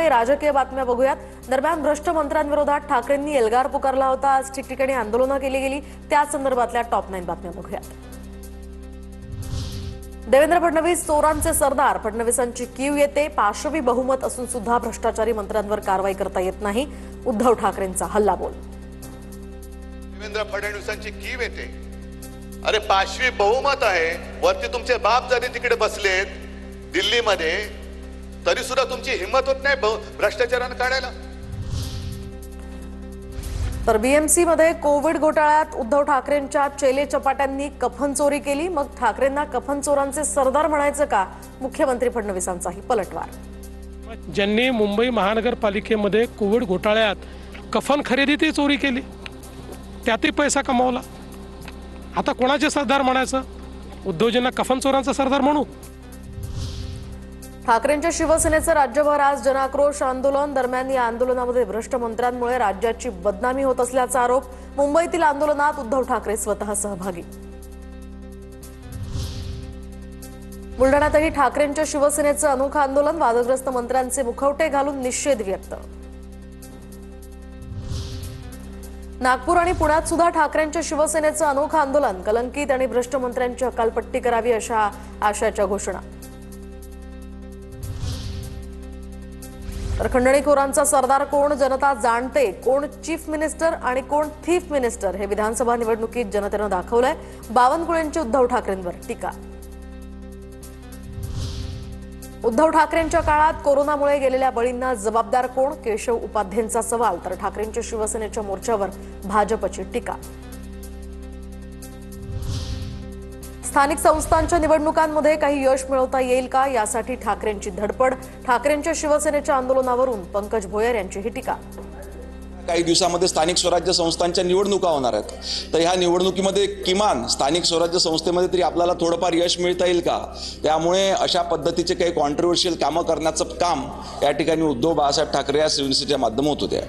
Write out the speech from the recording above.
काही राजकीय बातम्या बघूयात। दरम्यान भ्रष्ट मंत्र्यांविरोधात ठाकरेंनी एल्गार पुकारला होता। आज ठिकठिकाणी आंदोलनं केली गेली। त्या संदर्भातल्या टॉप 9 बातम्या बघूयात। देवेंद्र फडणवीस चोरांचे सरदार। फडणवीसांची कीव येते। पाशवी बहुमत असून सुद्धा भ्रष्टाचारी मंत्र्यांवर कारवाई करता येत नाही। उद्धव ठाकरेंचा हल्लाबोल। देवेंद्र फडणवीसांची कीव येते। अरे पाशवी बहुमत आहे, वरती तुमचे बाप जरी तिकडे बसलेत दिल्लीमध्ये, तरी सुद्धा तुमची हिम्मत होत नाही भ्रष्टाचारानं काढायला। तर बीएमसी मध्ये कोविड घोटाळ्यात उद्धव ठाकरेंच्या चेले चपाट्यांनी कफन चोरी केली। मग ठाकरेंना कफन चोरांचे सरदार म्हणायचं का? मुख्यमंत्री फडणवीसांचाही पलटवार। ज्यांनी मुंबई महानगरपालिकेमध्ये कोविड घोटाळ्यात कफन खरेदीतही चोरी केली, त्यातही पैसा कमावला, आता कोणाचे सरदार म्हणायचं? उद्धवजींना कफन चोरांचा सरदार म्हणू? ठाकरेंच्या शिवसेनेचं राज्यभर आज जनाक्रोश आंदोलन। दरम्यान या आंदोलनामध्ये भ्रष्ट मंत्र्यांमुळे राज्याची बदनामी होत असल्याचा आरोप। मुंबईतील आंदोलनात उद्धव ठाकरे स्वतः सहभागी। बुलढाण्यातही ठाकरेंच्या शिवसेनेचं अनोखं आंदोलन। वादग्रस्त मंत्र्यांचे मुखवटे घालून निषेध व्यक्त। नागपूर आणि पुण्यात सुद्धा ठाकरेंच्या शिवसेनेचं अनोखं आंदोलन। कलंकित आणि भ्रष्ट मंत्र्यांची हकालपट्टी करावी अशा आशयाच्या घोषणा। तर खंडणीखोरांचा सरदार कोण? जनता जाणते कोण चीफ मिनिस्टर आणि कोण थीफ मिनिस्टर हे विधानसभा निवडणुकीत जनतेनं दाखवलंय। बावनकुळेंची उद्धव ठाकरेंवर टीका। उद्धव ठाकरेंच्या काळात कोरोनामुळे गेलेल्या बळींना जबाबदार कोण? केशव उपाध्येंचा सवाल। तर ठाकरेंच्या शिवसेनेच्या मोर्चावर भाजपची टीका। स्थानिक संस्थांच्या निवडणुकांमध्ये काही यश मिळवता येईल का, यासाठी ठाकरेंची धडपड। ठाकरेंच्या शिवसेनेच्या आंदोलनावरून पंकज भोयर यांची ही टीका। काही दिवसांमध्ये स्थानिक स्वराज्य संस्थांच्या निवडणुका होणार आहेत, तर ह्या निवडणुकीमध्ये किमान स्थानिक स्वराज्य संस्थेमध्ये तरी आपल्याला थोडंफार यश मिळता येईल का? त्यामुळे अशा पद्धतीचे काही कॉन्ट्रोवर्शियल कामं करण्याचं काम या ठिकाणी उद्धव बाळासाहेब ठाकरे या शिवसेनेच्या माध्यमातून होते।